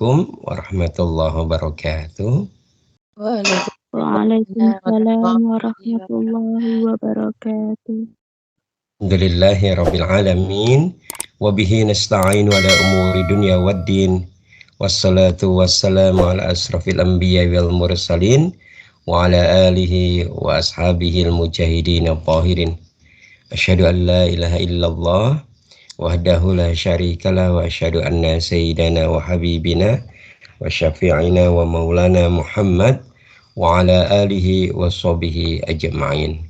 Assalamualaikum warahmatullahi wabarakatuh. Waalaikumsalam warahmatullahi wabarakatuh. Alhamdulillahi rabbil alamin. Wabihi nasta'inu ala umuri dunya waddin. Wassalatu wassalamu ala asrafil anbiya wal mursalin. Wa ala alihi wa ashabihi al-mujahidin al-tahirin. Asyhadu an la ilaha illallah wahdahu la syarikalah wa asyhadu anna sayyidana wa habibina wa syafi'ina wa maulana Muhammad wa ala alihi wa sahbihi ajma'in.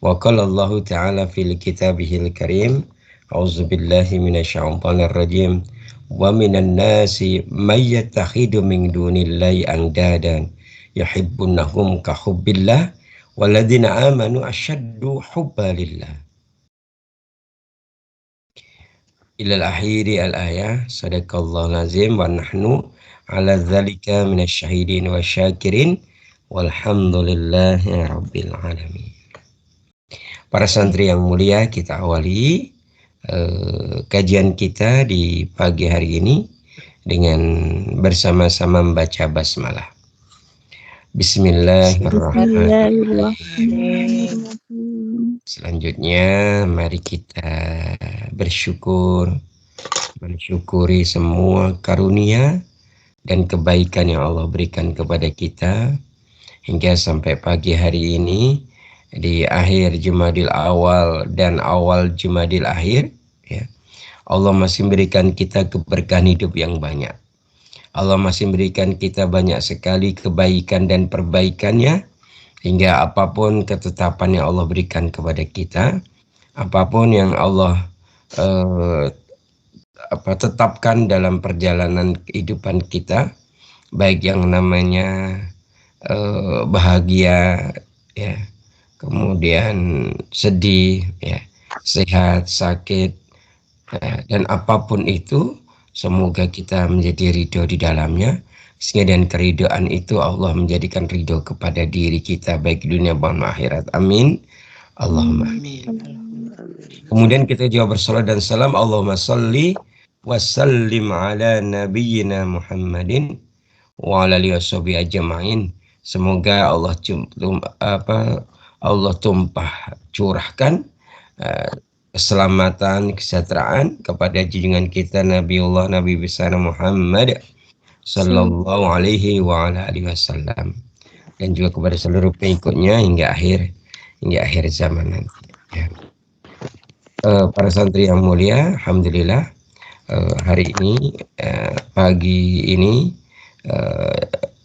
Wa qala Allah ta'ala fil kitabihil karim, a'udzu billahi minasyaitonir rajim, wa minan nasi may yattakhidu min dunillahi andadan yuhibbunahum ka hubbillah walladzina amanu asyaddu hubbalillah. Ilal akhiri al-ayah. Sadaqallahu lazim wa nahnu ala dzalika minasyahidin wa syakirin walhamdulillahi rabbil alamin. Para santri yang mulia, kita awali kajian kita di pagi hari ini dengan bersama-sama membaca basmalah. Bismillahirrahmanirrahim. Selanjutnya mari kita mensyukuri semua karunia dan kebaikan yang Allah berikan kepada kita hingga sampai pagi hari ini di akhir Jumadil Awal dan awal Jumadil Akhir, ya. Allah masih memberikan kita keberkahan hidup yang banyak. Allah masih memberikan kita banyak sekali kebaikan dan perbaikannya, hingga apapun ketetapan yang Allah berikan kepada kita, apapun yang Allah tetapkan dalam perjalanan kehidupan kita, baik yang namanya bahagia, ya, kemudian sedih, ya, sehat, sakit, dan apapun itu, semoga kita menjadi ridho di dalamnya, sehingga dan keridhaan itu Allah menjadikan ridho kepada diri kita baik dunia maupun akhirat. Amin. Allahumma amin. Kemudian kita juga bersalat dan salam, Allahumma salli wa sallim ala nabiyyina Muhammadin wa ala alihi washabihi ajma'in. Semoga Allah curahkan keselamatan, kesejahteraan kepada junjungan kita Nabiullah Nabi besar Muhammad sallallahu alaihi wa ala alihi wasallam, dan juga kepada seluruh pengikutnya hingga akhir zaman nanti, ya. Para santri yang mulia, alhamdulillah hari ini pagi ini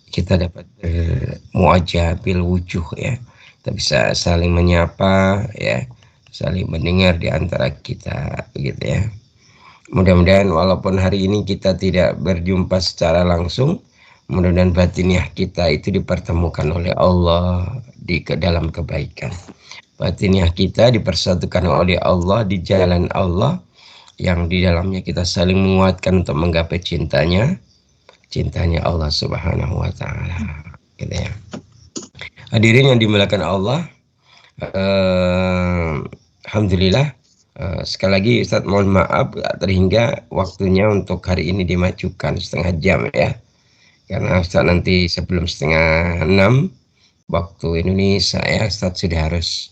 kita dapat bermuajabil wujuh, ya. Kita bisa saling menyapa, ya, saling mendengar di antara kita, begitu, ya. Mudah-mudahan walaupun hari ini kita tidak berjumpa secara langsung, mudah-mudahan batiniah kita itu dipertemukan oleh Allah di dalam kebaikan. Batiniah kita dipersatukan oleh Allah di jalan Allah, yang di dalamnya kita saling menguatkan untuk menggapai cintanya Allah Subhanahu wa ta'ala, gitu, ya. Hadirin yang dimuliakan Allah, alhamdulillah, sekali lagi Ustaz mohon maaf terhingga waktunya untuk hari ini dimajukan setengah jam, ya, karena Ustaz nanti sebelum 5:30 waktu Indonesia, ya, Ustaz sudah harus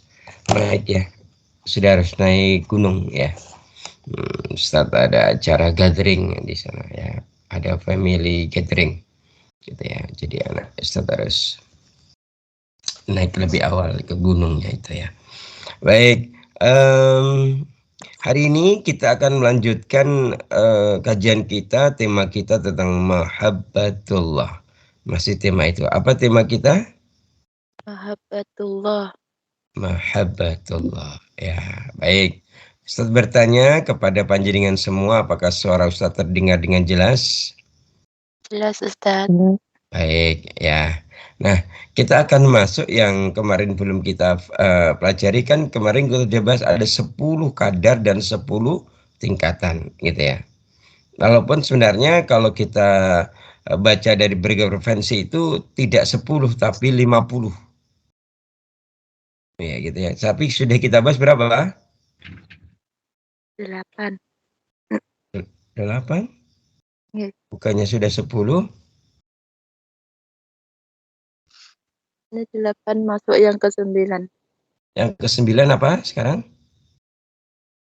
naik gunung, ya. Ustaz ada acara gathering di sana, ya, ada family gathering, gitu, ya. Jadi anak Ustaz harus naik lebih awal ke gunungnya itu, ya. Baik, hari ini kita akan melanjutkan kajian kita, tema kita tentang mahabbatullah. Masih tema itu. Apa tema kita? Mahabbatullah. Ya, baik. Ustaz bertanya kepada panjenengan semua, apakah suara Ustaz terdengar dengan jelas? Jelas, Ustaz. Baik, ya. Nah, kita akan masuk yang kemarin belum kita pelajari, kan kemarin kita bahas ada 10 kadar dan 10 tingkatan, gitu, ya. Walaupun sebenarnya kalau kita baca dari berbagai referensi itu tidak 10 tapi 50. Ya, gitu, ya. Tapi sudah kita bahas berapa? 8. 8? Nggih. Bukannya sudah 10? Ini 8 masuk yang ke-9. Yang ke-9 apa sekarang?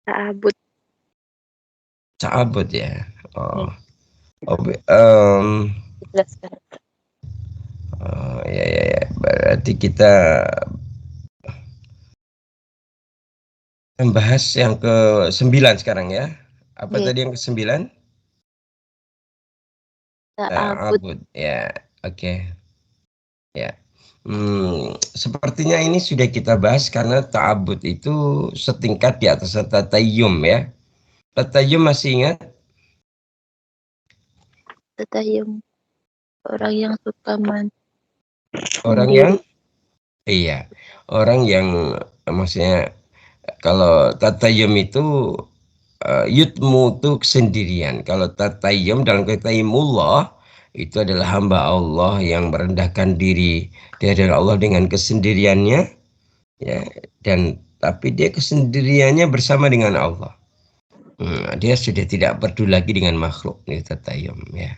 Ta'abud. Ta'abud ya. Nggih, Oh. Oh, um, dijelaskan. ya, ya, ya. Berarti kita membahas yang ke-9 sekarang ya. Apa Nggih, tadi yang ke-9? ta'abud. Ta'abud. Ya, oke. Ya. Sepertinya ini sudah kita bahas karena ta'abud itu setingkat di atas tatayum ya. Tatayum masih ingat? Tatayum. Orang yang suka Orang mandiri. yang, iya. Orang yang maksudnya kalau tatayum itu yutmu itu sendirian. Kalau tatayum dalam tatayumullah itu adalah hamba Allah yang merendahkan diri di hadapan Allah dengan kesendiriannya ya, dan tapi dia kesendiriannya bersama dengan Allah. Dia sudah tidak peduli lagi dengan makhluk ini tatayum ya.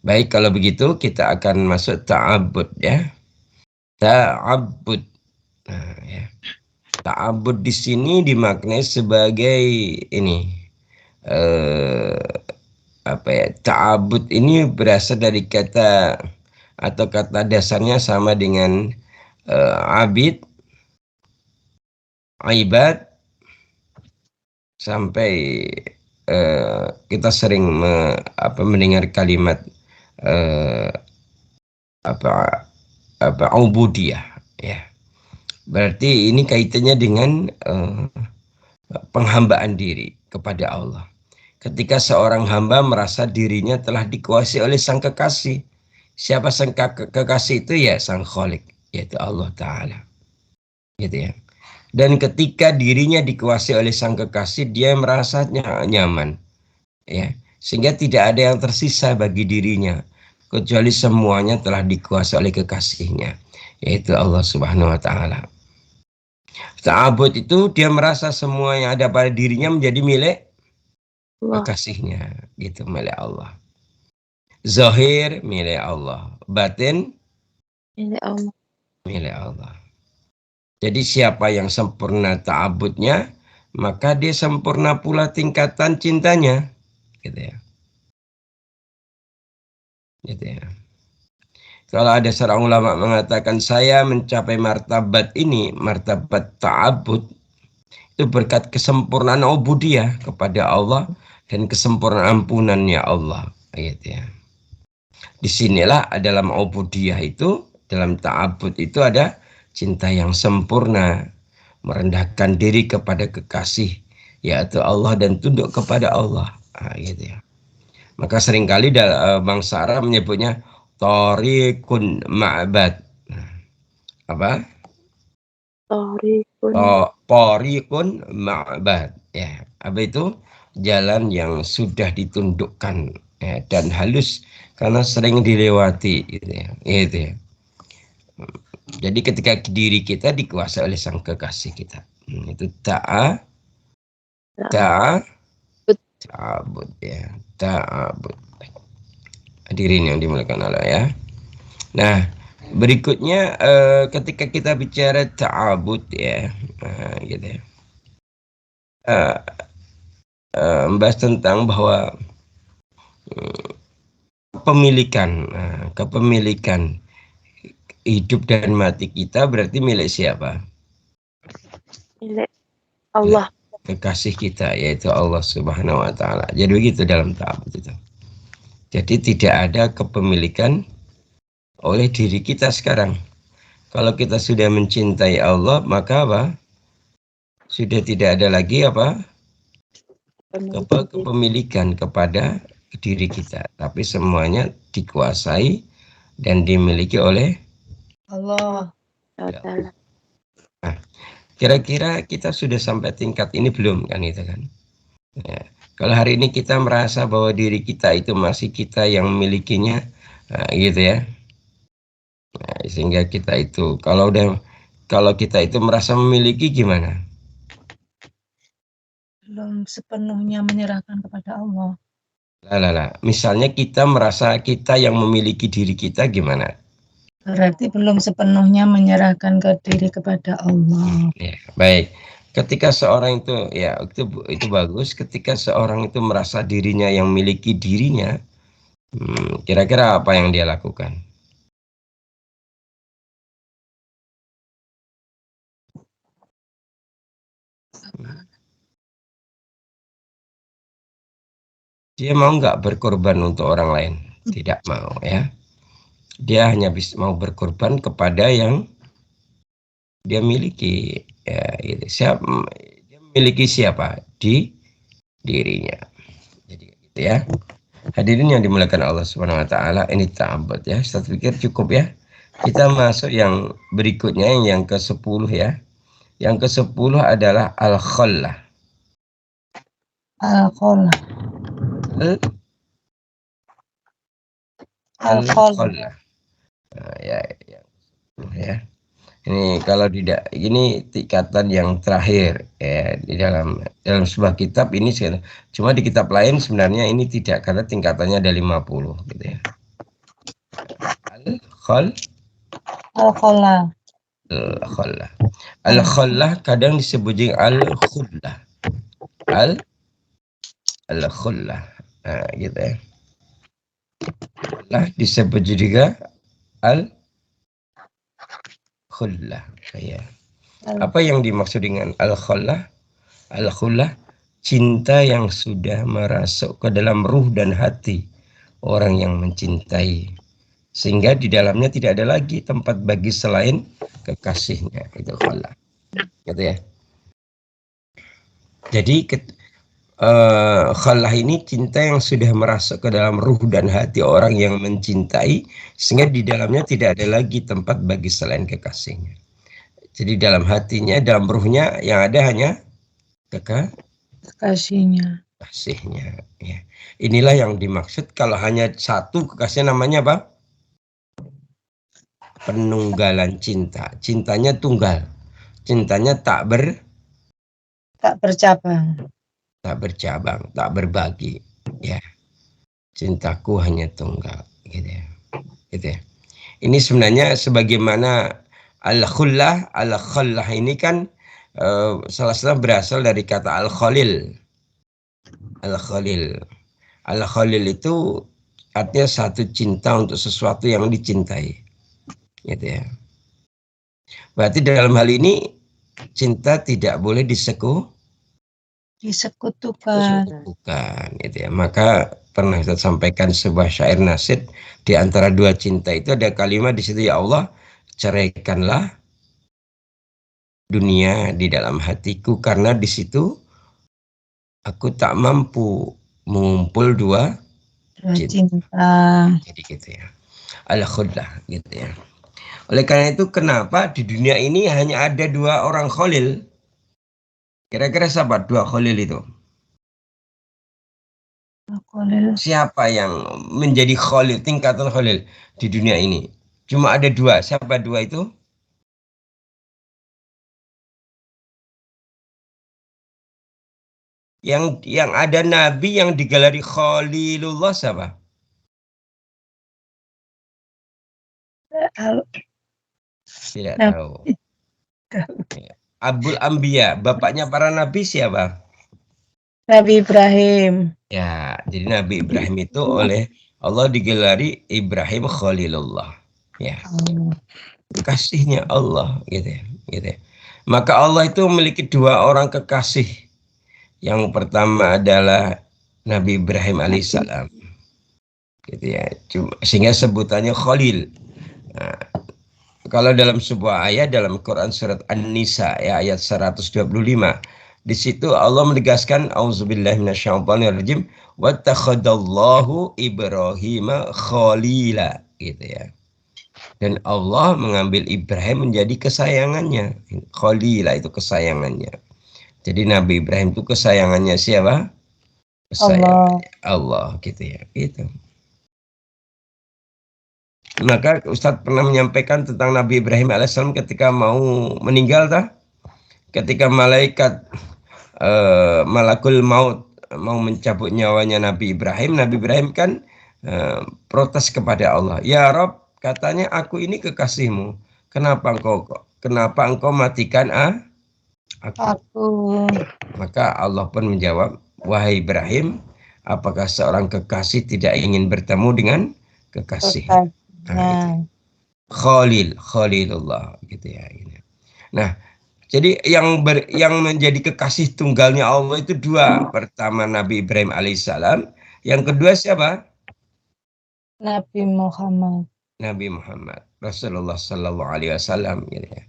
Baik kalau begitu kita akan masuk ta'abud ya. Ta'abud. Nah, ya. Ta'abud di sini dimaknai sebagai ini eh, apa ya? Ta'abud ini berasal dari kata atau kata dasarnya sama dengan abid, ibad, sampai kita sering mendengar kalimat eh, apa ubudiyah ya. Berarti ini kaitannya dengan penghambaan diri kepada Allah. Ketika seorang hamba merasa dirinya telah dikuasai oleh sang kekasih. Siapa sang kekasih itu? Ya sang Khalik, yaitu Allah Ta'ala. Gitu ya. Dan ketika dirinya dikuasai oleh sang kekasih, dia merasa nyaman. Ya. Sehingga tidak ada yang tersisa bagi dirinya. Kecuali semuanya telah dikuasai oleh kekasihnya. Yaitu Allah Subhanahu Wa Ta'ala. Ta'abud itu dia merasa semua yang ada pada dirinya menjadi milik Allah. kekasihnya. Gitu, milik Allah. Zahir milik Allah, batin Milik Allah. milik Allah. Jadi siapa yang sempurna ta'abudnya, maka dia sempurna pula tingkatan cintanya. Gitu ya. Gitu ya. Kalau ada seorang ulama mengatakan saya mencapai martabat ini, martabat ta'abud, itu berkat kesempurnaan ubudiyah kepada Allah dan kesempurnaan ampunannya Allah. Gitu ya. Disinilah dalam ubudiyah itu, dalam ta'abud itu ada cinta yang sempurna, merendahkan diri kepada kekasih, yaitu Allah dan tunduk kepada Allah. Nah, gitu ya. Maka seringkali bangsa Arab menyebutnya Tariqun Ma'bad. Nah, apa? Tariqun. Tariqun Ma'bad. Ya, apa itu? Jalan yang sudah ditundukkan ya, dan halus karena sering dilewati gitu ya. Gitu ya. Jadi ketika diri kita dikuasai oleh sang kekasih kita. Itu ta'abud ya. Ta'abud. Hadirin yang dimuliakan Allah ya. Nah, berikutnya ketika kita bicara ta'abud ya, gitu ya. Membahas tentang bahwa kepemilikan hidup dan mati kita berarti milik siapa? Milik Milik Allah. kekasih kita, yaitu Allah Subhanahu Wa Ta'ala. Jadi begitu dalam ta'abud itu. Jadi tidak ada kepemilikan oleh diri kita sekarang. Kalau kita sudah mencintai Allah, maka apa? Sudah tidak ada lagi apa? Kepemilikan kepada diri kita. Tapi semuanya dikuasai dan dimiliki oleh Allah. Ta'ala. Nah, kira-kira kita sudah sampai tingkat ini belum kan itu kan? Ya. Kalau hari ini kita merasa bahwa diri kita itu masih kita yang memilikinya, nah, gitu ya. Nah, sehingga kita itu kalau kita itu merasa memiliki gimana? Belum sepenuhnya menyerahkan kepada Allah. Misalnya kita merasa kita yang memiliki diri kita gimana? Berarti belum sepenuhnya menyerahkan ke diri kepada Allah. Ya, baik. Ketika seorang itu, ya itu bagus. Ketika seorang itu merasa dirinya yang memiliki dirinya, kira-kira apa yang dia lakukan? Dia mau nggak berkorban untuk orang lain? Tidak mau, ya. Dia hanya mau berkorban kepada yang dia miliki. Ya, itu. Dia memiliki siapa? Di dirinya. Jadi gitu ya. Hadirin yang dimuliakan Allah Subhanahu wa taala, ini ta'abbud ya. Saya pikir cukup ya. Kita masuk yang berikutnya yang ke-10 ya. Yang ke-10 adalah al-khallah. Al-khallah. Al-khallah. Nah, ya. Ini kalau tidak, ini tingkatan yang terakhir ya di dalam sebuah kitab ini. Cuma di kitab lain sebenarnya ini tidak, karena tingkatannya ada 50 gitu ya. Al-khallah. Al-khallah kadang disebut juga al-khullah. Al-khullah. Nah, gitu ya. Lah disebut juga al-khullah. Ya. Apa yang dimaksud dengan al-khullah? Al-khullah, cinta yang sudah merasuk ke dalam ruh dan hati orang yang mencintai, sehingga di dalamnya tidak ada lagi tempat bagi selain kekasihnya. Itu khullah. Gitu ya. Jadi khallah ini cinta yang sudah merasuk ke dalam ruh dan hati orang yang mencintai, sehingga di dalamnya tidak ada lagi tempat bagi selain kekasihnya. Jadi dalam hatinya, dalam ruhnya yang ada hanya kekasihnya. Ya. Inilah yang dimaksud kalau hanya satu kekasih, namanya apa? Penunggalan cinta. Cintanya tunggal. Cintanya tak bercabang. Tak bercabang, tak berbagi, ya. Cintaku hanya tunggal, gitu ya. Gitu ya. Ini sebenarnya sebagaimana al-khullah ini kan salah berasal dari kata al-khalil. Al-khalil itu artinya satu cinta untuk sesuatu yang dicintai, gitu ya. Berarti dalam hal ini cinta tidak boleh disekutukan, gitu ya. Maka pernah saya sampaikan sebuah syair nasyid, di antara dua cinta itu ada kalimat di situ, ya Allah, ceraikanlah dunia di dalam hatiku, karena di situ aku tak mampu mengumpul dua cinta. Jadi gitu ya. Al-khullah, gitu ya. Oleh karena itu, kenapa di dunia ini hanya ada dua orang khalil? Kira-kira siapa dua khalil itu? Siapa yang menjadi khalil, tingkatan khalil di dunia ini? Cuma ada dua. Siapa dua itu? Yang ada nabi yang digelari Khalilullah siapa? Tidak tahu. Abul Anbiya, bapaknya para nabi siapa? Nabi Ibrahim. Ya, jadi Nabi Ibrahim itu oleh Allah digelari Ibrahim Khalilullah. Ya. Kekasihnya Allah, gitu ya. Gitu ya. Maka Allah itu memiliki dua orang kekasih. Yang pertama adalah Nabi Ibrahim alaihissalam. Gitu ya. Sehingga sebutannya Khalil. Nah, kalau dalam sebuah ayat dalam Quran surat An-Nisa ya, ayat 125, di situ Allah menegaskan auzubillahi minasyaitonirrajim wattakhadallahu Ibrahima khalila, gitu ya. Dan Allah mengambil Ibrahim menjadi kesayangannya. Khalila itu kesayangannya. Jadi Nabi Ibrahim itu kesayangannya siapa? Kesayangannya Allah, gitu ya. Gitu. Maka Ustadz pernah menyampaikan tentang Nabi Ibrahim alaihissalam ketika mau meninggal, ketika malaikat malakul maut mau mencabut nyawanya Nabi Ibrahim kan protes kepada Allah. Ya Rob, katanya aku ini kekasihmu. Kenapa engkau matikan aku? Maka Allah pun menjawab, wahai Ibrahim, apakah seorang kekasih tidak ingin bertemu dengan kekasih? Khalilullah gitu ya. Nah, jadi yang menjadi kekasih tunggalnya Allah itu dua. Pertama Nabi Ibrahim alaihissalam, yang kedua siapa? Nabi Muhammad. Nabi Muhammad Rasulullah Sallallahu Alaihi Wasallam gitu ya.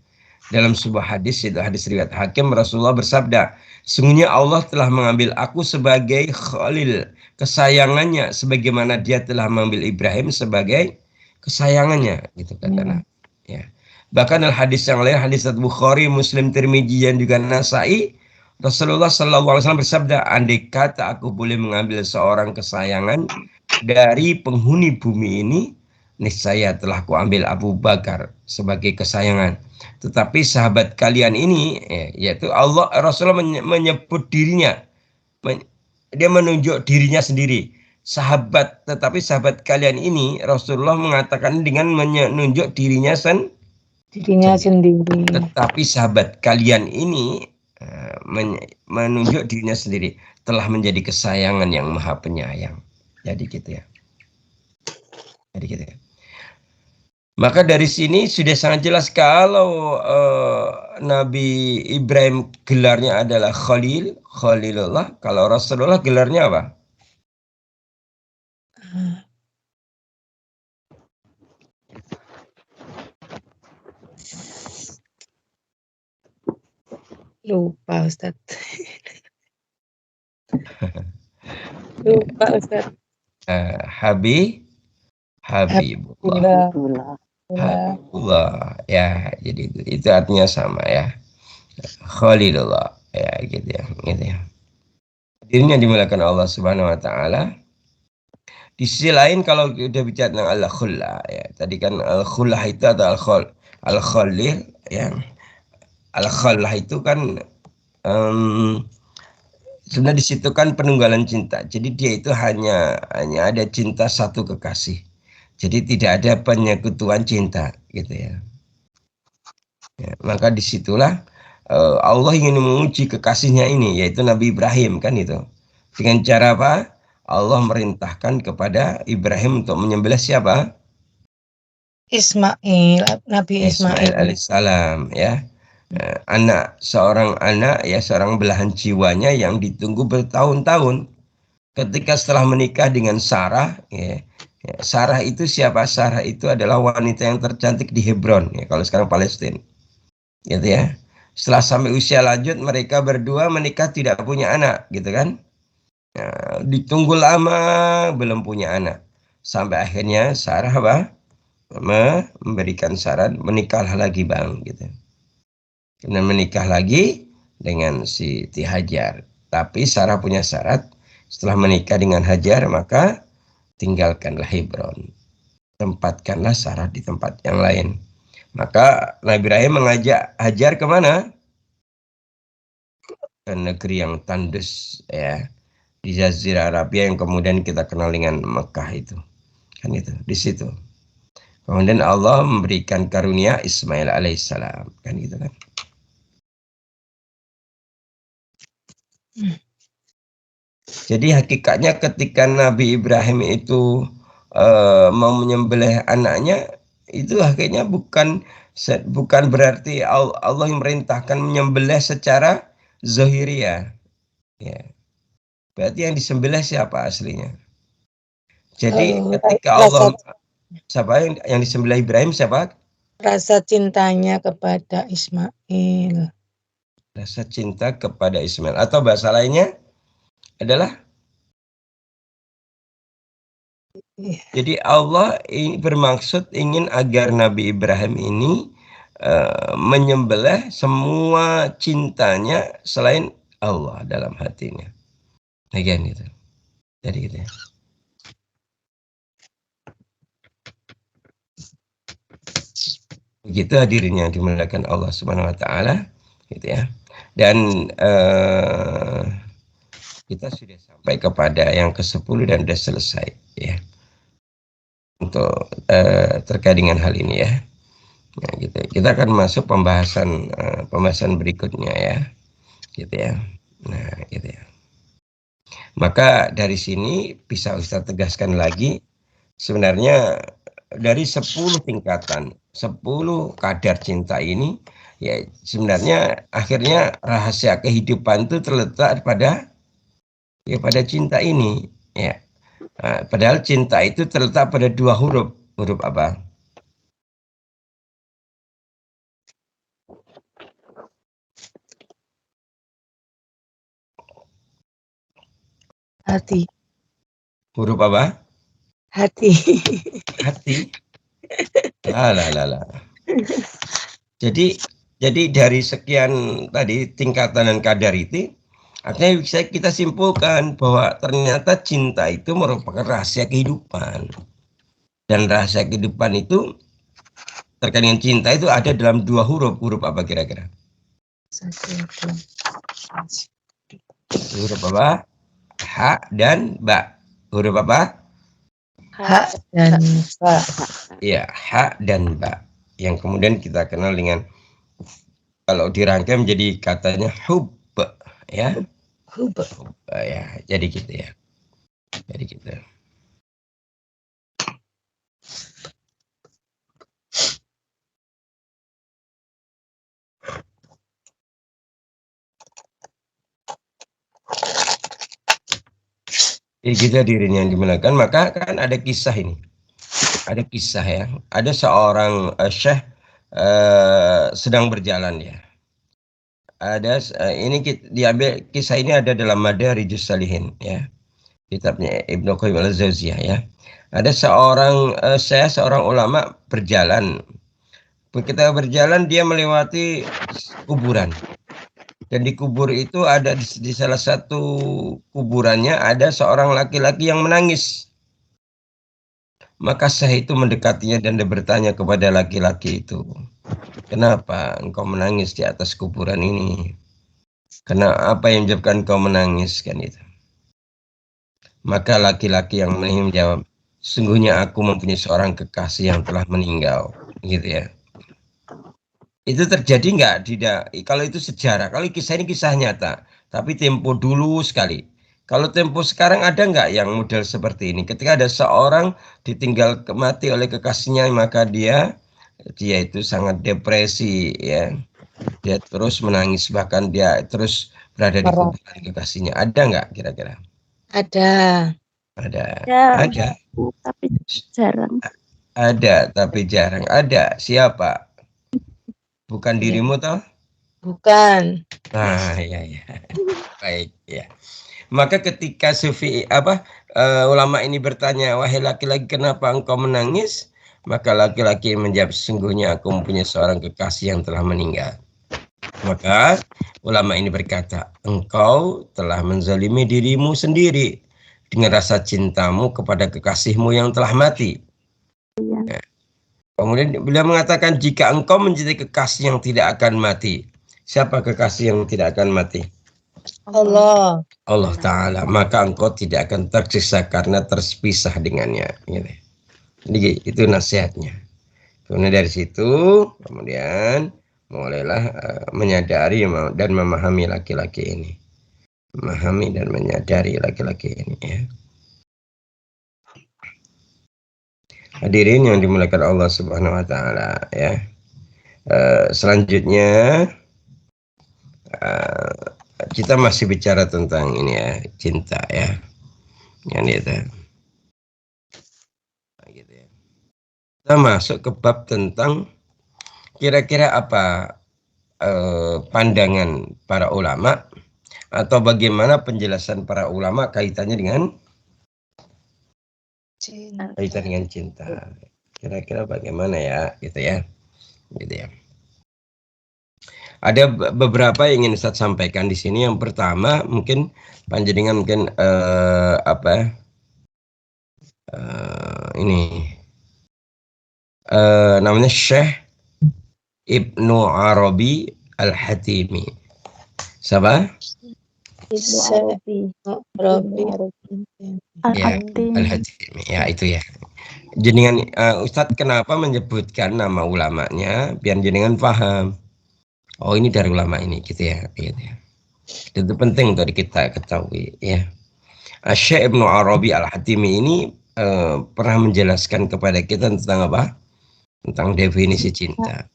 Dalam sebuah hadis, itu hadis riwayat Hakim, Rasulullah bersabda, sungguhnya Allah telah mengambil aku sebagai khalil, kesayangannya, sebagaimana dia telah mengambil Ibrahim sebagai kesayangannya, gitu kata Nabi. Ya. Bahkan dalam hadis yang lain, hadis Bukhari, Muslim, Tirmidzi, dan juga Nasai, Rasulullah SAW bersabda, andai kata aku boleh mengambil seorang kesayangan dari penghuni bumi ini, niscaya telah kuambil Abu Bakar sebagai kesayangan. Tetapi sahabat kalian ini, yaitu Allah, Rasulullah menyebut dirinya, dia menunjuk dirinya sendiri. Tetapi sahabat kalian ini, Rasulullah mengatakan dengan menunjuk dirinya sendiri. Tetapi sahabat kalian ini menunjuk dirinya sendiri, telah menjadi kesayangan yang maha penyayang. Jadi gitu ya. Maka dari sini sudah sangat jelas kalau Nabi Ibrahim gelarnya adalah Khalilullah. Kalau Rasulullah gelarnya apa? Lupa Ustaz. Lupa Ustaz. Habibullah. Ya, jadi itu artinya sama ya. Khalilullah ya gitu ya. Dirinya dimulakan Allah Subhanahu wa taala. Di sisi lain kalau kita bicara tentang al-khullah ya. Tadi kan al-khullah itu atau al-khalil ya. Al-khallah itu kan sebenarnya di situ kan penunggalan cinta. Jadi dia itu hanya ada cinta satu kekasih. Jadi tidak ada penyekutuan cinta gitu ya. Maka disitulah Allah ingin menguji kekasihnya ini, yaitu Nabi Ibrahim kan itu. Dengan cara apa? Allah merintahkan kepada Ibrahim untuk menyembelih siapa? Nabi Ismail alaihissalam ya. Seorang anak ya, seorang belahan jiwanya yang ditunggu bertahun-tahun. Ketika setelah menikah dengan Sarah ya, Sarah itu siapa? Sarah itu adalah wanita yang tercantik di Hebron ya, kalau sekarang Palestina. Gitu ya. Setelah sampai usia lanjut, mereka berdua menikah tidak punya anak, gitu kan? Nah, ditunggu lama belum punya anak. Sampai akhirnya Sarah apa? Memberikan saran menikahlah lagi bang, gitu. Dan menikah lagi dengan Siti Hajar. Tapi Sarah punya syarat, setelah menikah dengan Hajar maka tinggalkanlah Hebron. Tempatkanlah Sarah di tempat yang lain. Maka Nabi Ibrahim mengajak Hajar kemana? Ke negeri yang tandus ya, di Jazirah Arabia yang kemudian kita kenal dengan Mekah itu. Kan itu, di situ. Kemudian Allah memberikan karunia Ismail alaihissalam, kan gitu kan. Jadi hakikatnya ketika Nabi Ibrahim itu mau menyembelih anaknya, itu akhirnya bukan berarti Allah yang merintahkan menyembelih secara zahiriyah. Ya. Berarti yang disembelih siapa aslinya? Jadi ketika Allah, siapa yang disembelih Ibrahim siapa? Rasa cintanya kepada Ismail. Rasa cinta kepada Ismail, atau bahasa lainnya adalah jadi Allah bermaksud ingin agar Nabi Ibrahim ini menyembelih semua cintanya selain Allah dalam hatinya. Bagian itu. Jadi gitu ya. Begitu hadirnya dimuliakan Allah Subhanahu wa taala gitu ya. Dan kita sudah sampai kepada yang ke-10 dan sudah selesai ya untuk terkait dengan hal ini ya. Nah, gitu. Kita akan masuk pembahasan berikutnya ya, gitu ya. Nah, gitu ya. Maka dari sini bisa Ustaz tegaskan lagi, sebenarnya dari 10 tingkatan, 10 kadar cinta ini, ya sebenarnya akhirnya rahasia kehidupan itu terletak pada cinta ini, ya. Nah, padahal cinta itu terletak pada 2 huruf. Huruf apa? Hati. Huruf apa? Hati. Hati. Lah. Jadi dari sekian tadi tingkatan dan kadar itu, artinya bisa kita simpulkan bahwa ternyata cinta itu merupakan rahasia kehidupan. Dan rahasia kehidupan itu terkait dengan cinta itu ada dalam 2 huruf. Huruf apa kira-kira? Huruf apa? Ha dan ba. Huruf apa? Ha dan ba. Iya, ha dan ba. Yang kemudian kita kenal dengan, kalau dirangkai menjadi katanya hub, ya. Hub. Ya, jadi gitu ya. Jadi gitu. Kita dirinya yang dimuliakan, maka kan ada kisah ini. Ada kisah ya. Ada seorang syekh sedang berjalan ya. Ada ini diambil kisah ini ada dalam Madarijus Salihin ya. Kitabnya Ibnu Qayyim al-Jauziyah ya. Ada seorang seorang ulama berjalan. Ketika berjalan dia melewati kuburan. Dan di kubur itu ada di salah satu kuburannya ada seorang laki-laki yang menangis. Maka Syekh itu mendekatinya dan dia bertanya kepada laki-laki itu, "Kenapa engkau menangis di atas kuburan ini? Apa yang menyebabkan engkau menangis?" Kan itu. Maka laki-laki yang menjawab, "Sungguhnya aku mempunyai seorang kekasih yang telah meninggal." Gitu ya. Itu terjadi nggak? Tidak. Kalau itu sejarah. Kalau kisah ini kisah nyata. Tapi tempo dulu sekali. Kalau tempo sekarang ada nggak yang model seperti ini? Ketika ada seorang ditinggal mati oleh kekasihnya, maka dia itu sangat depresi ya. Dia terus menangis, bahkan dia terus berada di kuburan kekasihnya. Ada nggak kira-kira? Ada. Ada. Ya, Ada. tapi jarang. Ada, tapi jarang. Ada. Siapa? Bukan dirimu toh? Bukan. Ah, ya. Baik, ya. Maka ketika ulama ini bertanya, "Wahai laki-laki, kenapa engkau menangis?" Maka laki-laki menjawab, "Sungguhnya aku mempunyai seorang kekasih yang telah meninggal." Maka ulama ini berkata, "Engkau telah menzalimi dirimu sendiri dengan rasa cintamu kepada kekasihmu yang telah mati." Ya. Kemudian beliau mengatakan, "Jika engkau mencintai kekasih yang tidak akan mati." Siapa kekasih yang tidak akan mati? Allah. Allah Ta'ala. Maka engkau tidak akan tersiksa karena terpisah dengannya. Gitu. Jadi itu nasihatnya. Kemudian dari situ, kemudian mulailah menyadari dan memahami laki-laki ini. Memahami dan menyadari laki-laki ini ya. Hadirin yang dimuliakan Allah Subhanahu wa taala ya. Selanjutnya kita masih bicara tentang ini ya, cinta ya. Yang itu. Gitu ya. Kita masuk ke bab tentang kira-kira apa pandangan para ulama atau bagaimana penjelasan para ulama kaitannya dengan cinta. Kira-kira bagaimana ya, gitu ya. Ada beberapa yang ingin Ustaz sampaikan di sini. Yang pertama mungkin panjenengan mungkin ini namanya Syekh Ibnu Arabi Al-Hatimi. Siapa? Ibnu Se- Arabi. Robi. Ya, Al-Hatimi. Ya, itu ya. Jenengan Ustadz kenapa menyebutkan nama ulamanya biar jenengan paham. Oh, ini dari ulama ini gitu ya, gitu ya. Itu penting untuk kita ketahui ya. Syekh Ibnu Arabi Al-Hatimi ini pernah menjelaskan kepada kita tentang apa? Tentang definisi cinta.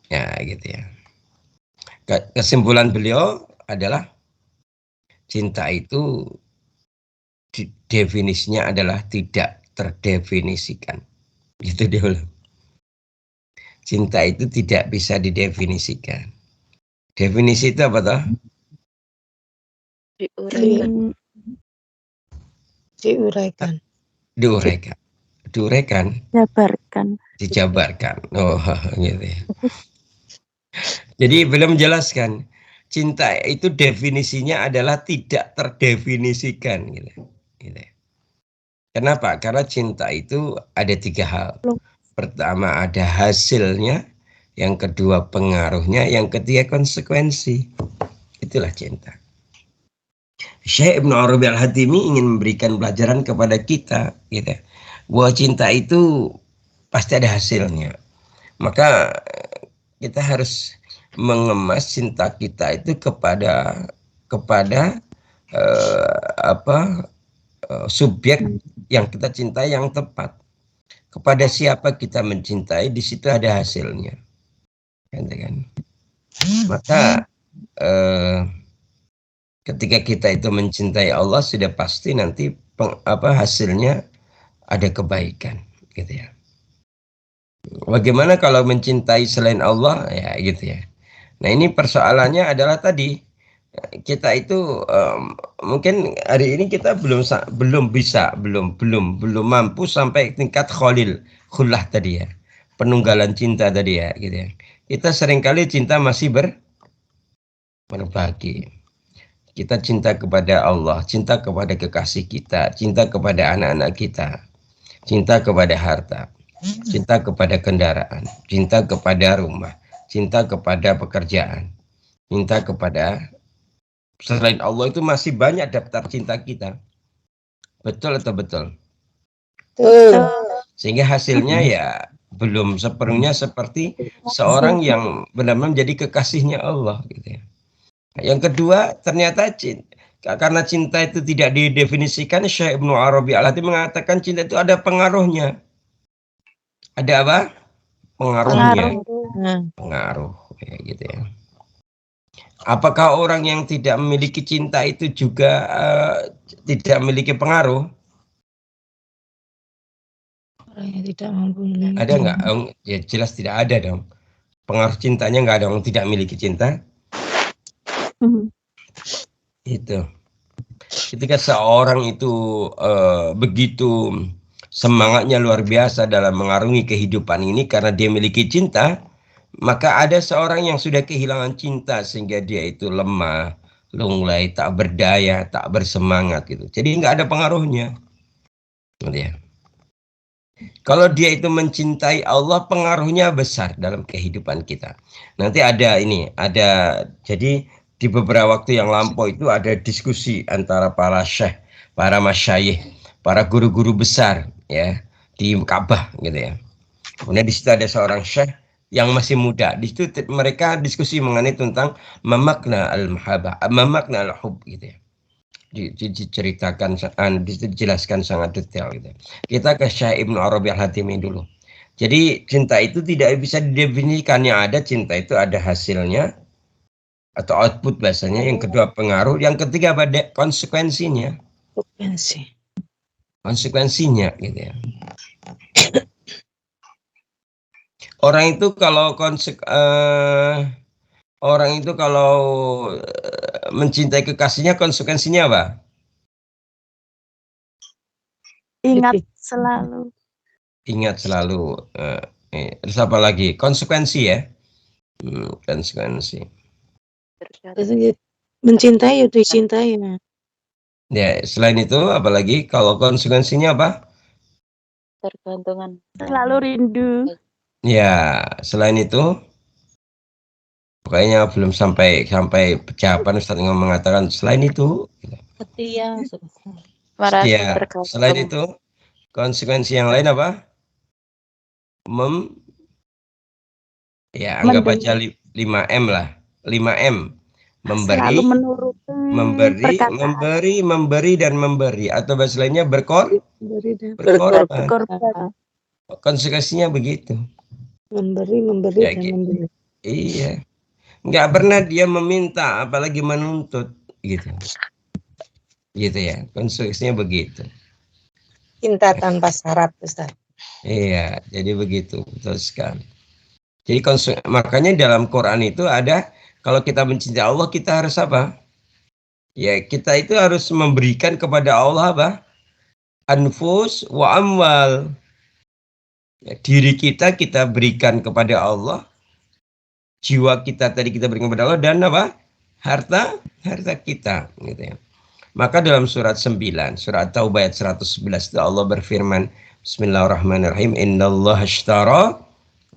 Ya, gitu ya. Kesimpulan beliau adalah cinta itu definisinya adalah tidak terdefinisikan. Gitu dia bilang. Cinta itu tidak bisa didefinisikan. Definisi itu apa toh? Diuraikan. Diuraikan. Diuraikan. Diuraikan. Jabarkan. Dijabarkan. Oh, gitu ya. Jadi beliau menjelaskan cinta itu definisinya adalah tidak terdefinisikan. Gitu. Gitu. Kenapa? Karena cinta itu ada 3 hal. Pertama ada hasilnya, yang kedua pengaruhnya, yang ketiga konsekuensi. Itulah cinta. Syekh Ibnu Arabi Al-Hatimi ingin memberikan pelajaran kepada kita, gitu, bahwa cinta itu pasti ada hasilnya. Maka kita harus mengemas cinta kita itu kepada subjek yang kita cintai yang tepat. Kepada siapa kita mencintai, di situ ada hasilnya. Kan? Maka ketika kita itu mencintai Allah, sudah pasti nanti hasilnya ada kebaikan, gitu ya. Bagaimana kalau mencintai selain Allah, ya gitu ya. Nah ini persoalannya adalah tadi kita itu mungkin hari ini kita belum mampu sampai tingkat khullah tadi ya, penunggalan cinta tadi ya, gitu ya. Kita seringkali cinta masih berbagi. Kita cinta kepada Allah, cinta kepada kekasih kita, cinta kepada anak-anak kita, cinta kepada harta, cinta kepada kendaraan, cinta kepada rumah, cinta kepada pekerjaan, cinta kepada selain Allah itu masih banyak daftar cinta kita. Betul atau betul? Betul. Sehingga hasilnya ya belum sepenuhnya seperti seorang yang benar-benar menjadi kekasihnya Allah gitu ya. Yang kedua, ternyata karena cinta itu tidak didefinisikan, Syekh Ibnu Arabi Al-Hatimi mengatakan cinta itu ada pengaruhnya. Ada apa? Pengaruhnya. Pengaruh ya, gitu ya. Apakah orang yang tidak memiliki cinta itu juga tidak memiliki pengaruh? Orang yang tidak mampu. Ada nggak? Ya jelas tidak ada dong. Pengaruh cintanya nggak ada orang tidak memiliki cinta. Itu. Ketika seorang itu begitu semangatnya luar biasa dalam mengarungi kehidupan ini karena dia memiliki cinta, maka ada seorang yang sudah kehilangan cinta sehingga dia itu lemah, lunglai, tak berdaya, tak bersemangat gitu. Jadi nggak ada pengaruhnya. Ya. Kalau dia itu mencintai Allah, pengaruhnya besar dalam kehidupan kita. Nanti jadi di beberapa waktu yang lampau itu ada diskusi antara para syekh, para masyayikh, para guru-guru besar ya di Ka'bah gitu ya. Kemudian di situ ada seorang syekh yang masih muda. Di situ mereka diskusi mengenai tentang memakna al-mahabbah, memakna al-hub gitu ya. Diceritakan, dijelaskan sangat detail gitu. Kita ke Syekh Ibnu Arabi Al-Hatimi dulu. Jadi cinta itu tidak bisa didefinisikan, yang ada cinta itu ada hasilnya atau output bahasanya, yang kedua pengaruh, yang ketiga pada konsekuensinya. Konsekuensinya gitu ya. Orang itu kalau mencintai kekasihnya, konsekuensinya apa? Ingat selalu. Ingat selalu. Terus apa lagi? Konsekuensi ya. Konsekuensi. Mencintai atau dicintai. Ya, selain itu apalagi kalau konsekuensinya apa? Tergantungan. Selalu rindu. Ya, selain itu Pokoknya belum sampai pejaban Ustaz yang mengatakan selain itu. Setia. Merasa Ya, terganggu. selain itu konsekuensi yang lain apa? Ya anggap aja 5M lah. 5M. Selalu menuruti Memberi dan memberi, atau bahasa lainnya berkorban. berkorban. Konsekuensinya begitu. Memberi Ya, dan memberi. iya. Nggak pernah dia meminta, apalagi menuntut, gitu. Gitu ya, konsekuensinya begitu. Cinta tanpa syarat, Ustaz. Iya, jadi begitu, betul sekali. Jadi makanya dalam Quran itu ada, kalau kita mencintai Allah, kita harus apa? Ya, kita itu harus memberikan kepada Allah apa? Anfus wa amwal. Ya, diri kita berikan kepada Allah, jiwa kita tadi kita berikan kepada Allah, dan apa? Harta kita, gitu ya. Maka dalam surat 9, surat Taubah ayat 111 itu Allah berfirman, Bismillahirrahmanirrahim, Innallaha ashtara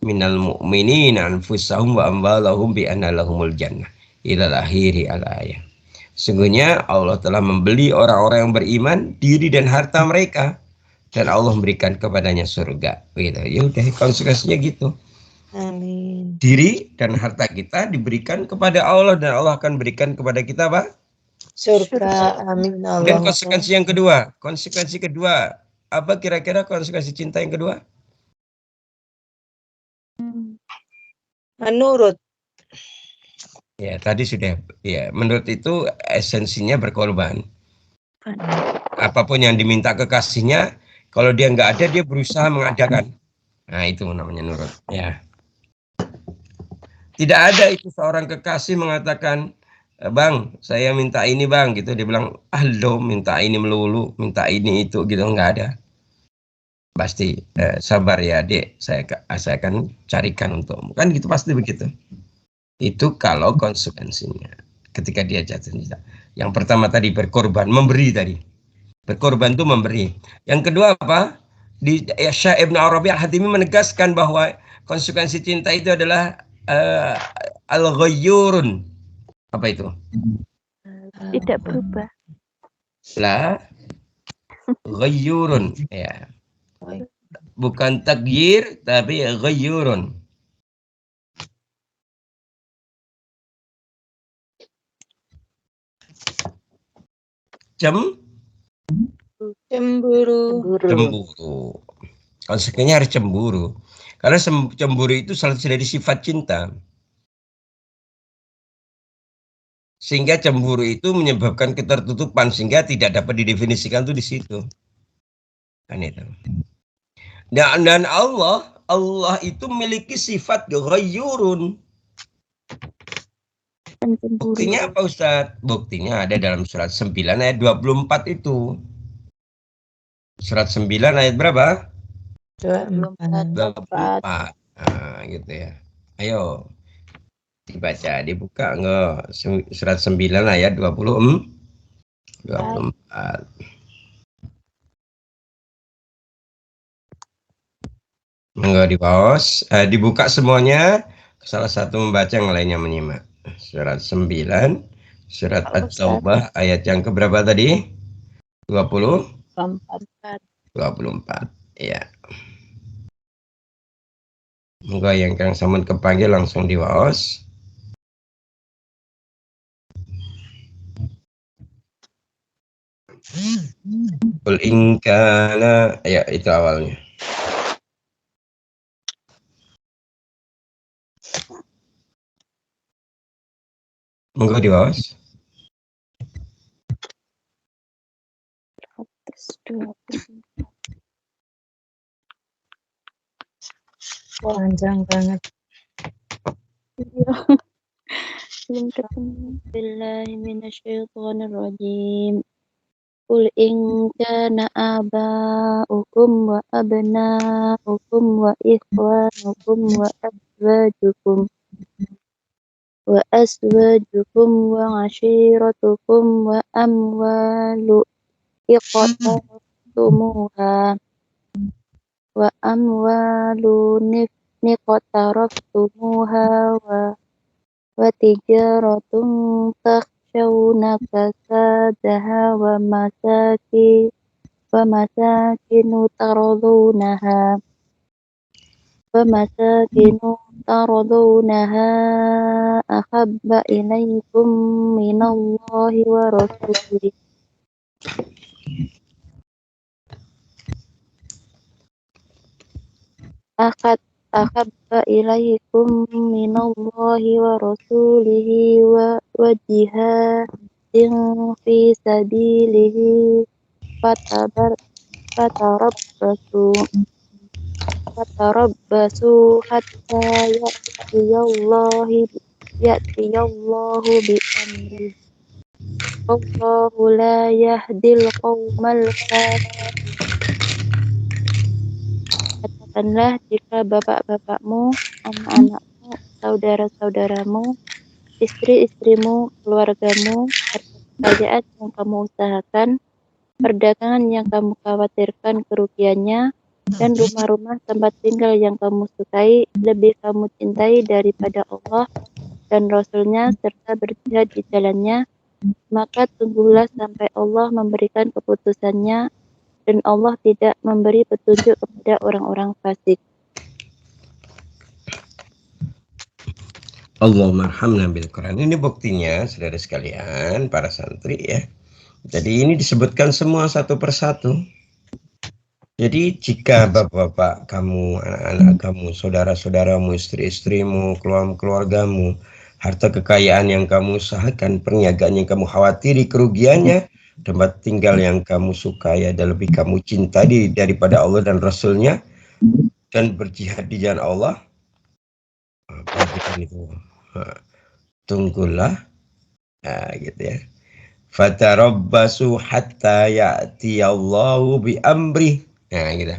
minal mu'minina anfusahum wa amwalahum bi anna lahumul jannah. Ilal akhiri al-ayah. Sungguhnya Allah telah membeli orang-orang yang beriman diri dan harta mereka, dan Allah memberikan kepadanya surga. Begitu. Ya udah, konsekuensinya gitu. Amin. Diri dan harta kita diberikan kepada Allah, dan Allah akan berikan kepada kita apa? Surga. Amin. Dan konsekuensi yang kedua, apa kira-kira konsekuensi cinta yang kedua? Menurut. Ya, tadi sudah. Ya, menurut itu esensinya berkorban. Apapun yang diminta kekasihnya, kalau dia nggak ada, dia berusaha mengadakan. Nah, itu namanya nurut. Ya. Tidak ada itu seorang kekasih mengatakan, Bang, saya minta ini bang, gitu. Dia bilang, lo minta ini melulu, minta ini itu, gitu. Nggak ada. Pasti sabar ya dek, saya akan carikan untukmu. Kan gitu, pasti begitu. Itu kalau konsekuensinya ketika dia jatuh cinta. Yang pertama tadi berkorban, memberi tadi. Berkorban itu memberi. Yang kedua apa? Di Syekh Ibn Arabi Al-Hatimi menegaskan bahwa konsekuensi cinta itu adalah al-ghayyurun. Apa itu? Tidak berubah. Lah, ghayyurun. Ya. Bukan tagyir, tapi ghayyurun. Cemburu. Konsekuensinya harus cemburu. Karena cemburu itu salah satu dari sifat cinta. Sehingga cemburu itu menyebabkan ketertutupan, sehingga tidak dapat didefinisikan tuh di situ. Kan itu. Dan Allah itu memiliki sifat ghayyurun. Buktinya apa Ustaz? Buktinya ada dalam surat 9 ayat 24 itu. Surat 9 ayat berapa? 24. Nah, gitu ya. Ayo dibaca, dibuka enggak? Surat 9 ayat 24. Enggak di pause, dibuka semuanya, salah satu membaca, yang lainnya menyimak. Surat 9, surat At-Taubah ayat yang keberapa tadi? 24. Ya. Moga yang Kang Samun kepanggil langsung di pause. Qul in kana, ya itu awalnya. Moga di pause. Panjang banget. Belum ketemu. Billahi minasyaitonirrajim. Qul in kana aba'ukum wa abna'ukum wa ikhwanukum wa azwajukum wa ashiratukum wa amwalu iqtaraftumuha niqtaraftumuha wa tijaratun takhshawna kasadaha wa masakinu taradawnaha ahabba ilaikum minallahi wa rasulih ahabba ilaikum minallahi wa rasulihi wa jihadin fi sabilihi fatarabbasu hatta ya'tiyallahu bi amri wallahu la yahdil qaumal fasiqin. Katakanlah jika bapak-bapakmu, anak-anakmu, saudara-saudaramu, istri-istrimu, keluargamu, harta kekayaan yang kamu usahakan, perdagangan yang kamu khawatirkan kerugiannya, dan rumah-rumah tempat tinggal yang kamu sukai lebih kamu cintai daripada Allah dan Rasul-Nya serta berjihad di jalannya, maka tunggulah sampai Allah memberikan keputusannya, dan Allah tidak memberi petunjuk kepada orang-orang fasik. Allahumma arhamna bil Quran. Ini buktinya, saudara sekalian, para santri ya. Jadi ini disebutkan semua satu persatu. Jadi jika bapak-bapak kamu, anak-anak kamu, saudara-saudaramu, istri-istrimu, keluargamu, harta kekayaan yang kamu usahakan, perniagaan yang kamu khawatiri kerugiannya, tempat tinggal yang kamu sukai dan lebih kamu cintai daripada Allah dan Rasul-Nya, dan berjihad di jalan Allah, itu tunggulah, gitu ya. Fatarabbasu hatta ya'tiyallahu bi amri. Nah, gitu.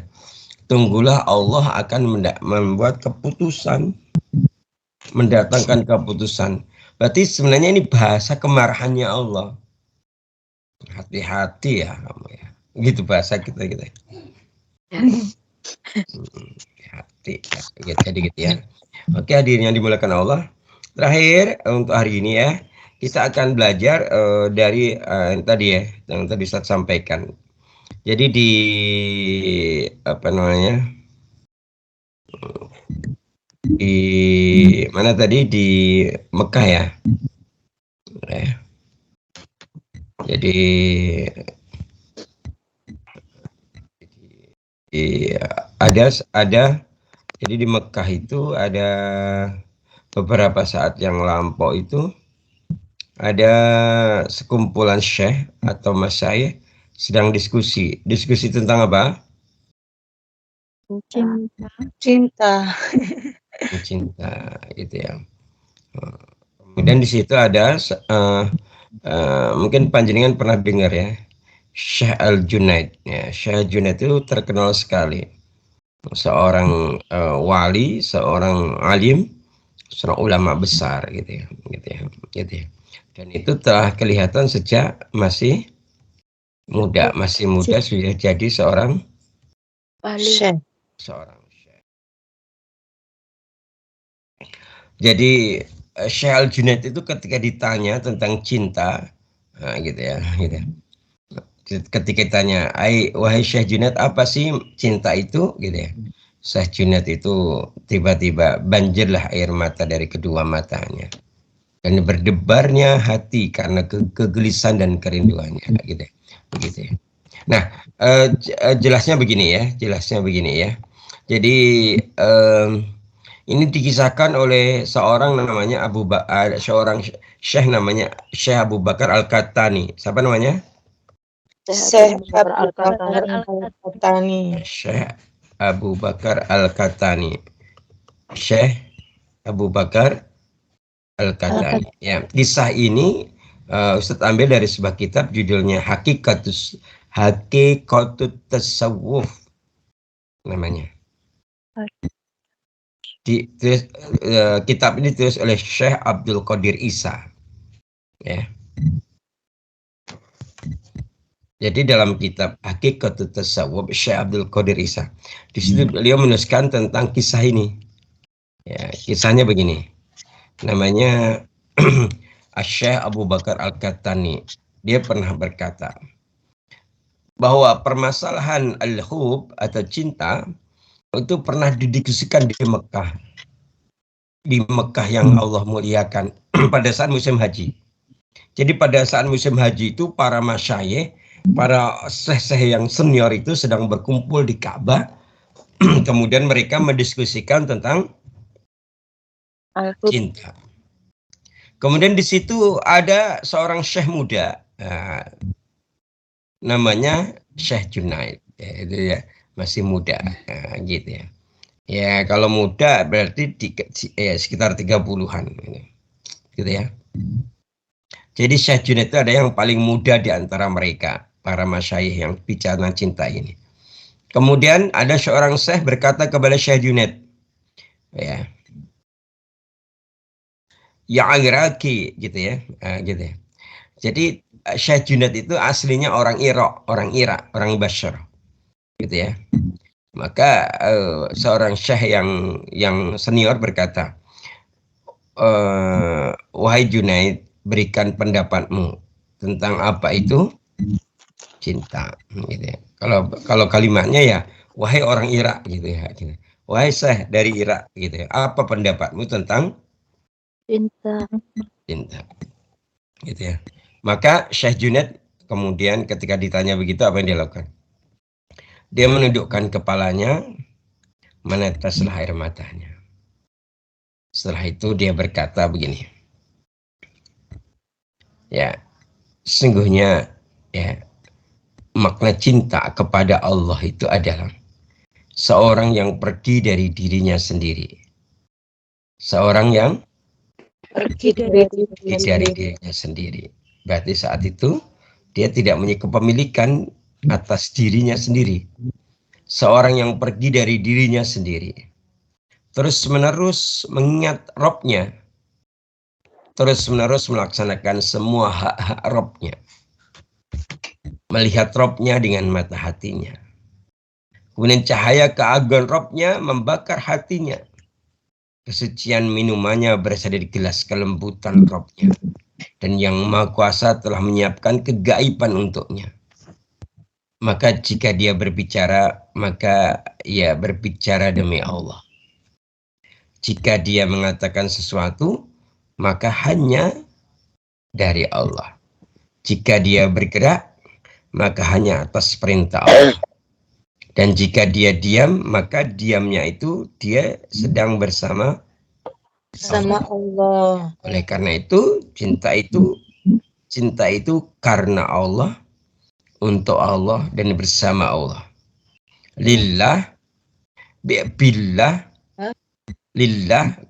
Tunggulah, Allah akan membuat keputusan, mendatangkan keputusan. Berarti sebenarnya ini bahasa kemarahannya Allah. Hati-hati ya kamu ya. Gitu bahasa kita gitu. Hati ya. Jadi gitu ya. Oke, hadirin yang dimuliakan Allah. Terakhir untuk hari ini ya, kita akan belajar dari tadi ya, yang tadi Ustaz sampaikan. Jadi di apa namanya, di mana tadi, di Mekah ya. Jadi ada jadi di Mekah itu ada beberapa saat yang lampau itu ada sekumpulan syekh atau masyayikh sedang diskusi tentang apa? Cinta. Gitu ya. Kemudian di situ ada mungkin panjenengan pernah dengar ya, Syekh Al-Junaid ya. Syekh Al-Junaid itu terkenal sekali, seorang wali, seorang alim, seorang ulama besar gitu ya. Dan itu telah kelihatan sejak masih muda sudah jadi seorang Syekh. Jadi Syekh Al-Junaid itu ketika ditanya tentang cinta, gitu ya. Ketika ditanya, wahai Syekh Junaid, apa sih cinta itu, gitu ya. Syekh Junaid itu tiba-tiba banjirlah air mata dari kedua matanya, dan berdebarnya hati karena kegelisahan dan kerinduannya, gitu ya. Nah, jelasnya begini ya. Jadi ini dikisahkan oleh seorang namanya seorang syekh namanya Syekh Abu Bakar Al-Qahtani. Siapa namanya? Syekh Abu Bakar Al-Qahtani. Syekh Abu Bakar Al-Qahtani. Syekh Abu Bakar Al-Qahtani. Ya, kisah ini Ustaz ambil dari sebuah kitab judulnya Hakikatut Tasawuf namanya. Kitab ini ditulis oleh Syekh Abdul Qadir Isa ya. Jadi dalam kitab Hakikatut Tasawuf Syekh Abdul Qadir Isa, di situ beliau menuliskan tentang kisah ini ya. Kisahnya begini. namanya Syekh Abu Bakar Al-Qahtani. Dia pernah berkata bahwa permasalahan al-hub atau cinta itu pernah didiskusikan di Mekah. Di Mekah yang Allah muliakan pada saat musim haji. Jadi pada saat musim haji itu para masyayikh, para syekh-syekh yang senior itu sedang berkumpul di Ka'bah. Kemudian mereka mendiskusikan tentang cinta. Kemudian di situ ada seorang syekh muda, namanya Syekh Junaid, ya, itu ya masih muda, gitu ya. Ya kalau muda berarti sekitar 30-an, gitu ya. Jadi Syekh Junaid itu ada yang paling muda di antara mereka, para masyayikh yang bicara cinta ini. Kemudian ada seorang syekh berkata kepada Syekh Junaid, ya, ya Iraki, gitu ya, gitu ya. Jadi Syekh Junaid itu aslinya orang Irak, orang Basra, gitu ya. Maka seorang syekh yang senior berkata, wahai Junaid, berikan pendapatmu tentang apa itu cinta, gitu ya. Kalau kalimatnya ya, wahai orang Irak, gitu ya, gitu. Wahai syekh dari Irak, gitu ya, apa pendapatmu tentang cinta, gitu ya. Maka Syekh Junaid kemudian ketika ditanya begitu, apa yang dia lakukan? Dia menundukkan kepalanya, meneteslah air matanya. Setelah itu dia berkata begini, ya, sesungguhnya ya, makna cinta kepada Allah itu adalah seorang yang pergi dari dirinya sendiri. Seorang yang pergi dari dirinya sendiri. Berarti saat itu dia tidak punya kepemilikan atas dirinya sendiri. Seorang yang pergi dari dirinya sendiri, terus menerus mengingat Robnya, terus menerus melaksanakan semua hak-hak Robnya, melihat Robnya dengan mata hatinya. Kemudian cahaya keagungan Robnya membakar hatinya. Kesucian minumannya berasal dari gelas kelembutan Robnya. Dan yang Maha Kuasa telah menyiapkan kegaiban untuknya. Maka jika dia berbicara, maka ia berbicara demi Allah. Jika dia mengatakan sesuatu, maka hanya dari Allah. Jika dia bergerak, maka hanya atas perintah Allah. Dan jika dia diam, maka diamnya itu dia sedang bersama Allah. Oleh karena itu, cinta itu karena Allah, untuk Allah dan bersama Allah. Lillah,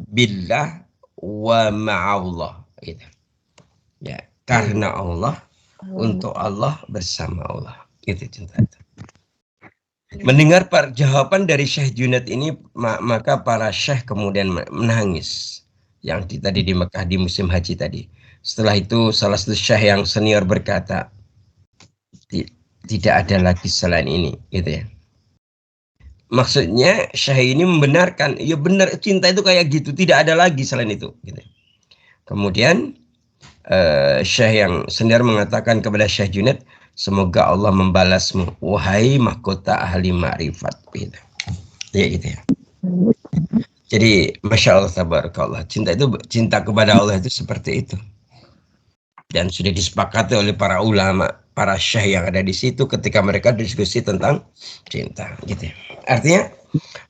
billah, wa ma'allah. Gitu. Ya, karena Allah, untuk Allah, bersama Allah. Itu cinta itu. Mendengar jawaban dari Syekh Junaid ini, maka para syekh kemudian menangis. Yang tadi di Mekah di musim haji tadi. Setelah itu salah satu syekh yang senior berkata, tidak ada lagi selain ini, gitu ya. Maksudnya syekh ini membenarkan, ya benar, cinta itu kayak gitu, tidak ada lagi selain itu, gitu. Kemudian syekh yang senior mengatakan kepada Syekh Junaid, semoga Allah membalasmu, wahai mahkota ahli ma'rifat. Gitu. Ya gitu ya. Jadi Masya Allah, tabarakallah, cinta kepada Allah itu seperti itu. Dan sudah disepakati oleh para ulama, para syekh yang ada di situ ketika mereka diskusi tentang cinta, gitu ya. Artinya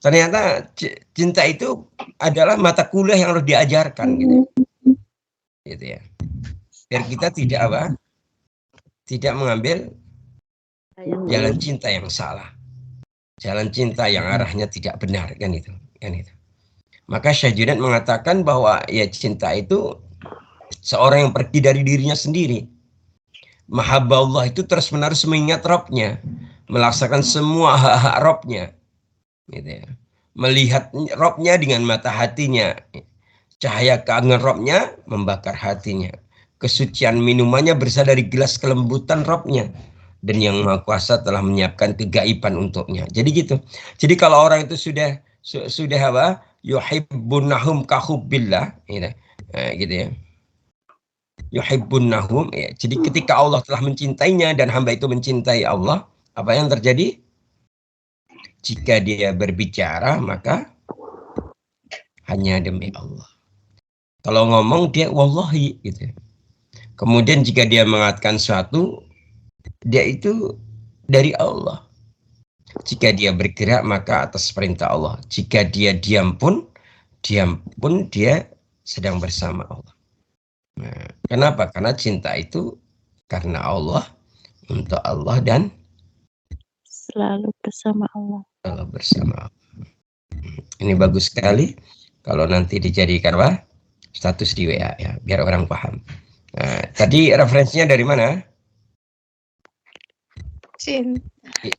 ternyata cinta itu adalah mata kuliah yang harus diajarkan, gitu ya. Biar kita tidak mengambil jalan cinta yang salah, jalan cinta yang arahnya tidak benar, kan itu. Maka Syekh Junaid mengatakan bahwa ya cinta itu seorang yang pergi dari dirinya sendiri. Mahabbah Allah itu terus menerus mengingat Robnya, melaksanakan semua hak-hak Robnya, gitu ya. Melihat Robnya dengan mata hatinya, cahaya keagungan Robnya membakar hatinya. Kesucian minumannya berasal dari gelas kelembutan Robnya. Dan yang Maha Kuasa telah menyiapkan kegaiban untuknya. Jadi gitu. Jadi kalau orang itu sudah apa? Yuhibbunahum kahubbillah, gitu. gitu ya. Yuhibbunahum, ya. Jadi ketika Allah telah mencintainya dan hamba itu mencintai Allah, apa yang terjadi? Jika dia berbicara maka hanya demi Allah. Kalau ngomong dia wallahi gitu. Kemudian jika dia mengatakan sesuatu, dia itu dari Allah. Jika dia bergerak maka atas perintah Allah. Jika dia diam pun dia sedang bersama Allah. Nah, kenapa? Karena cinta itu karena Allah, untuk Allah, dan Selalu bersama Allah. Allah bersama Allah. Ini bagus sekali kalau nanti dijadikan apa? Status di WA ya, biar orang paham. Nah, tadi referensinya dari mana?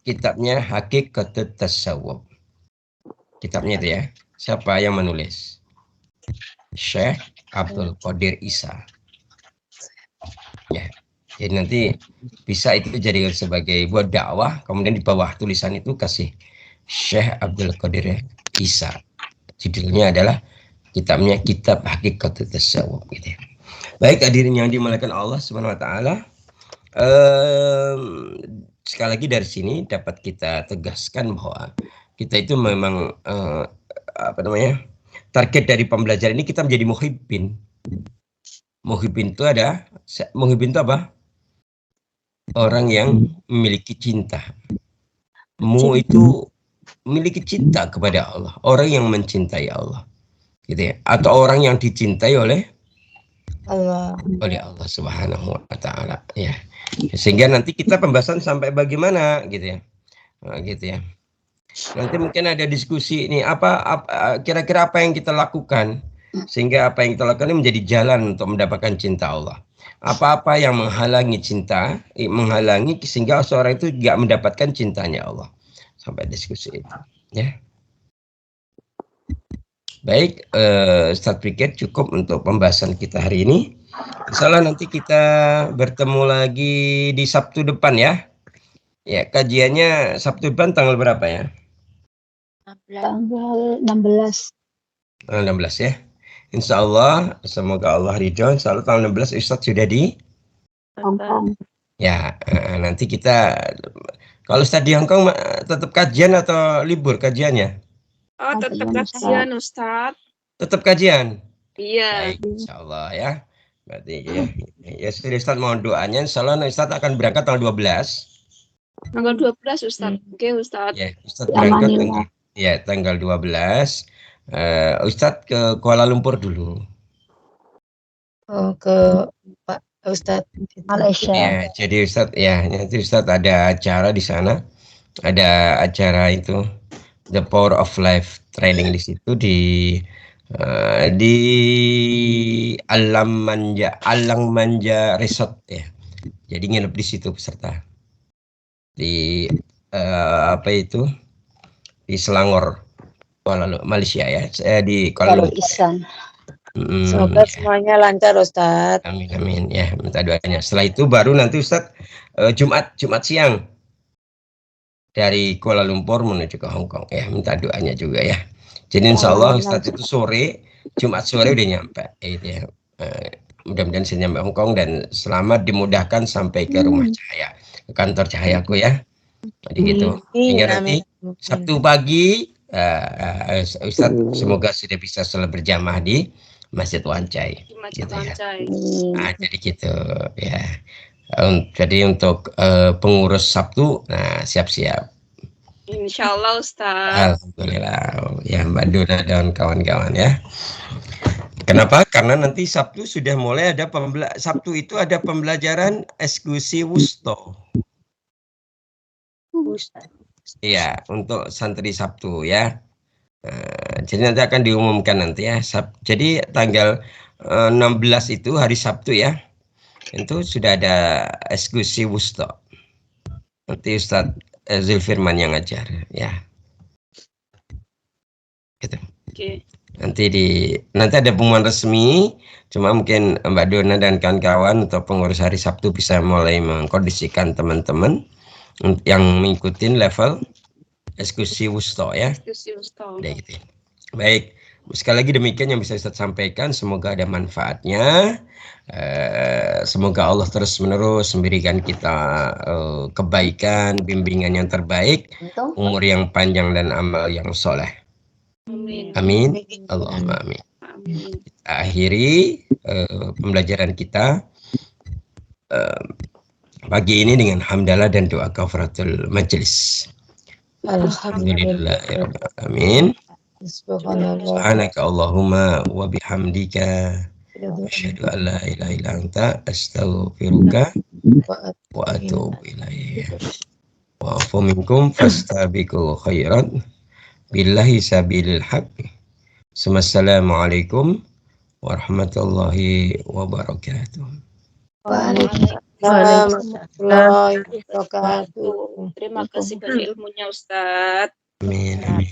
Kitabnya Hakikatut Tasawuf. Kitabnya itu ya. Siapa yang menulis? Syekh Abdul Qadir Isa. Ya. Jadi nanti bisa itu jadi sebagai buat dakwah, kemudian di bawah tulisan itu kasih Syekh Abdul Qadir Isa. Judulnya adalah kitabnya Kitab Hakikatut Tasawuf gitu ya. Baik, hadirin yang dimuliakan Allah Subhanahu wa taala. Sekali lagi dari sini dapat kita tegaskan bahwa kita itu memang target dari pembelajaran ini kita menjadi muhibbin. Muhibbin itu apa? Orang yang memiliki cinta. Itu memiliki cinta kepada Allah, orang yang mencintai Allah, gitu ya, atau orang yang dicintai oleh Allah Subhanahu wa taala ya. Sehingga nanti kita pembahasan sampai bagaimana gitu ya. Nah, gitu ya. Nanti mungkin ada diskusi ini kira-kira apa yang kita lakukan sehingga apa yang kita lakukan ini menjadi jalan untuk mendapatkan cinta Allah. Apa-apa yang menghalangi sehingga seorang itu tidak mendapatkan cintanya Allah. Sampai diskusi itu ya. Baik, Ustadz pikir cukup untuk pembahasan kita hari ini. Insyaallah nanti kita bertemu lagi di Sabtu depan ya. Ya, kajiannya Sabtu depan tanggal berapa ya? Tanggal 16. Tanggal 16 ya. Insyaallah, semoga Allah ridho. Insyaallah tanggal 16 Ustadz sudah di Hongkong. Ya, nanti kita kalau Ustadz di Hongkong tetap kajian atau libur kajiannya? Oh, tetap kajian Ustadz. Tetap kajian? Iya. Baik, insyaallah ya. Berarti ya sudah Ustadz mohon doanya. Insyaallah Ustadz akan berangkat tanggal 12. Tanggal 12 Ustadz. Oke Ustadz. Ya, Ustadz berangkat tanggal 12. Ustadz ke Kuala Lumpur dulu. Oh, ke Pak Ustadz Malaysia. Ya, jadi nanti Ustadz ada acara di sana. Ada acara itu The Power of Life training di situ di Alang Manja Resort ya. Jadi nginep di situ peserta. Di di Selangor, Malaysia ya. Di Kuala Lumpur. Semoga semuanya lancar Ustadz. Amin ya, minta doanya. Setelah itu baru nanti Ustadz Jumat siang dari Kuala Lumpur menuju ke Hong Kong ya, minta doanya juga ya. Jadi insyaallah Ustadz itu Jumat sore udah nyampe ya. Mudah-mudahan saya nyampe Hong Kong dan selamat dimudahkan sampai ke rumah Cahaya, ke kantor Cahayaku ya. Jadi gitu. Hingga nanti Sabtu pagi Ustadz semoga sudah bisa sholat berjamaah di Masjid Wancai. Gitu ya. Nah, jadi gitu ya. Jadi untuk pengurus Sabtu, nah siap-siap. Insyaallah Ustaz. Alhamdulillah ya Mbak Dona dan kawan-kawan ya. Kenapa? Karena nanti Sabtu sudah mulai ada Sabtu itu ada pembelajaran eksekusi wusto. Iya, untuk santri Sabtu ya. Jadi nanti akan diumumkan nanti ya. Jadi tanggal 16 itu hari Sabtu ya. Itu sudah ada eksekusi wusto. Nanti Ustadz Zulfirman yang ngajar ya. Gitu. Oke. Nanti ada pengumuman resmi, cuma mungkin Mbak Dona dan kawan-kawan atau pengurus hari Sabtu bisa mulai mengkondisikan teman-teman yang mengikuti level eksekusi wusto ya. Eksekusi wusto. Gitu. Baik, sekali lagi demikian yang bisa Ustaz sampaikan, semoga ada manfaatnya. Semoga Allah terus menerus memberikan kita kebaikan, bimbingan yang terbaik, umur yang panjang dan amal yang soleh. Amin. Amin. Allahumma amin. Amin. Kita akhiri pembelajaran kita pagi ini dengan hamdalah dan doa kafaratul majelis. Alhamdulillahirabbil alamin. Subhanaka Allahumma wa bihamdika asyhadu an la ilaha illa anta astaghfiruka wa atubu ilaik. Wa afu minkum fastabiqul khairat billahi sabilil haq. Assalamualaikum warahmatullahi wabarakatuh. Waalaikumsalam. Terima kasih banyak ilmunya Ustadz. Amin. Amin.